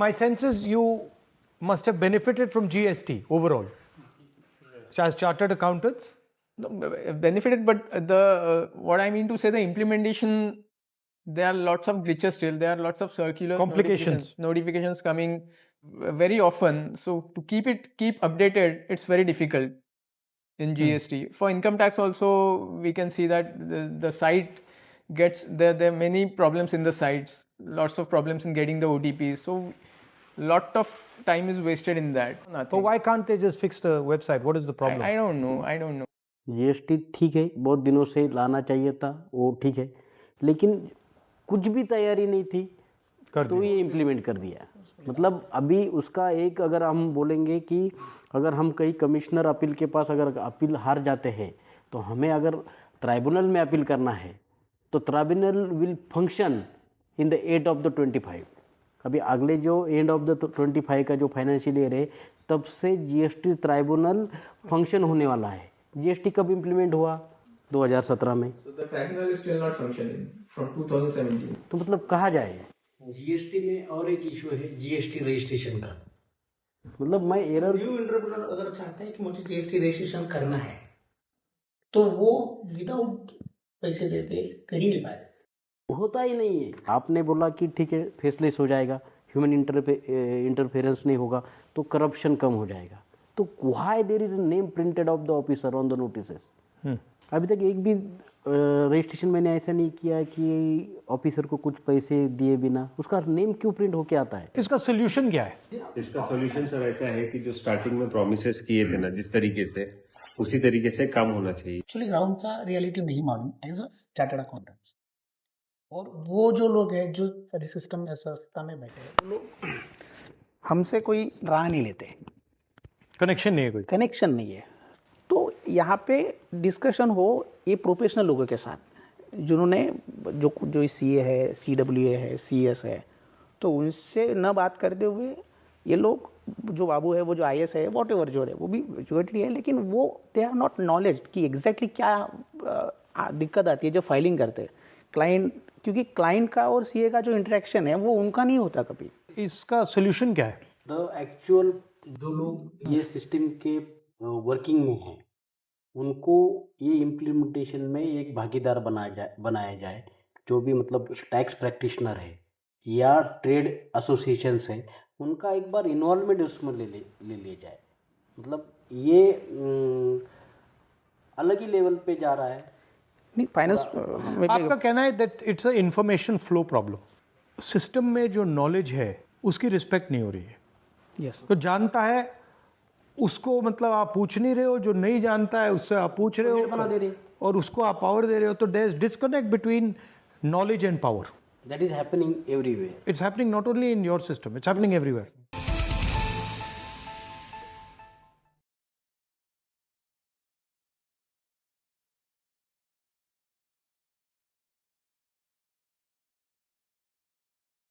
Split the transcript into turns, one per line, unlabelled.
my sense is you must have benefited from GST overall. As chartered accountants?
No, benefited, but what I mean to say, the implementation, there are lots of glitches still. There are lots of circular notifications coming very often. So to keep updated, it's very difficult in GST. For income tax also, we can see that the site gets there are many problems in the sites, lots of problems in getting the OTPs. So lot of time is wasted in that.
But why can't they just fix the website? What is the problem?
I don't know.
GST ठीक है, बहुत दिनों से लाना चाहिए था, वो ठीक है, लेकिन कुछ भी तैयारी नहीं थी तो ये इम्प्लीमेंट कर दिया. मतलब अभी उसका एक, अगर हम बोलेंगे कि अगर हम कहीं कमिश्नर अपील के पास अगर अपील हार जाते हैं तो हमें अगर ट्राइब्यूनल में अपील करना है तो tribunal will function in the end of the 25. अभी अगले जो एंड ऑफ द 25 का जो फाइनेंशियल ईयर है तब से जीएसटी ट्राइब्यूनल फंक्शन होने वाला है. जीएसटी कब इम्प्लीमेंट हुआ? 2017 में.
So the tribunal is still not functioning from 2017.
तो मतलब कहाँ जाए?
जीएसटी में और एक इशू है जीएसटी रजिस्ट्रेशन का.
मतलब मैं एरर,
न्यू एंटरप्रेन्योर अगर चाहता है कि मुझे जीएसटी रजिस्ट्रेशन करना है तो वो विदाउट पैसे देते कर ही नहीं पाए.
होता ही नहीं है. आपने बोला कि ठीक है फेसलेस हो जाएगा, ह्यूमन इंटरफेरेंस नहीं होगा तो करप्शन कम हो जाएगा. तो why there is a name printed of the officer on the notices? अभी तक एक भी रजिस्ट्रेशन मैंने ऐसा नहीं किया कि ऑफिसर को कुछ पैसे दिए बिना उसका नेम क्यों प्रिंट होके आता है.
इसका सोल्यूशन क्या है?
इसका सोल्यूशन सर ऐसा है कि जो स्टार्टिंग में प्रोमिसेस किए थे ना, जिस तरीके से उसी तरीके से काम होना चाहिए.
एक्चुअली ग्राउंड का रियलिटी नहीं मालूम एज अ चार्टर्ड अकाउंटेंट्स. और वो जो लोग हैं जो सारी सिस्टम में संस्था में बैठे हैं, वो लोग हमसे कोई राह नहीं लेते.
कनेक्शन नहीं है, कोई
कनेक्शन नहीं है. तो यहाँ पे डिस्कशन हो ये प्रोफेशनल लोगों के साथ जिन्होंने जो सीए है, सीडब्ल्यूए है, सीएस है, तो उनसे न बात करते हुए ये लोग, जो बाबू है, वो जो आईएएस है, वॉट एवर जो है, वो भी एजुकेटेड है, लेकिन वो दे आर नॉट नॉलेज कि एग्जैक्टली क्या दिक्कत आती है जब फाइलिंग करते हैं क्लाइंट. क्योंकि क्लाइंट का और सीए का जो इंटरेक्शन है वो उनका नहीं होता कभी.
इसका सोल्यूशन क्या है?
द एक्चुअल जो लोग ये सिस्टम के वर्किंग में हैं उनको ये इम्प्लीमेंटेशन में एक भागीदार बनाया जाए. जो भी मतलब टैक्स प्रैक्टिशनर है या ट्रेड एसोसिएशंस है उनका एक बार इन्वॉल्वमेंट उसमें ले लिया जाए. मतलब ये अलग ही लेवल पे जा रहा है.
नहीं, फाइनेंस
आपका कहना है that it's a information flow problem. System में जो नॉलेज है उसकी रिस्पेक्ट नहीं हो रही है.
यस.
तो जानता है उसको, मतलब आप पूछ नहीं रहे हो, जो नहीं जानता है उससे आप पूछ रहे हो और उसको आप पावर दे रहे हो. तो there is disconnect between knowledge and power.
That is happening everywhere.
It's happening not only in your system, it's happening everywhere.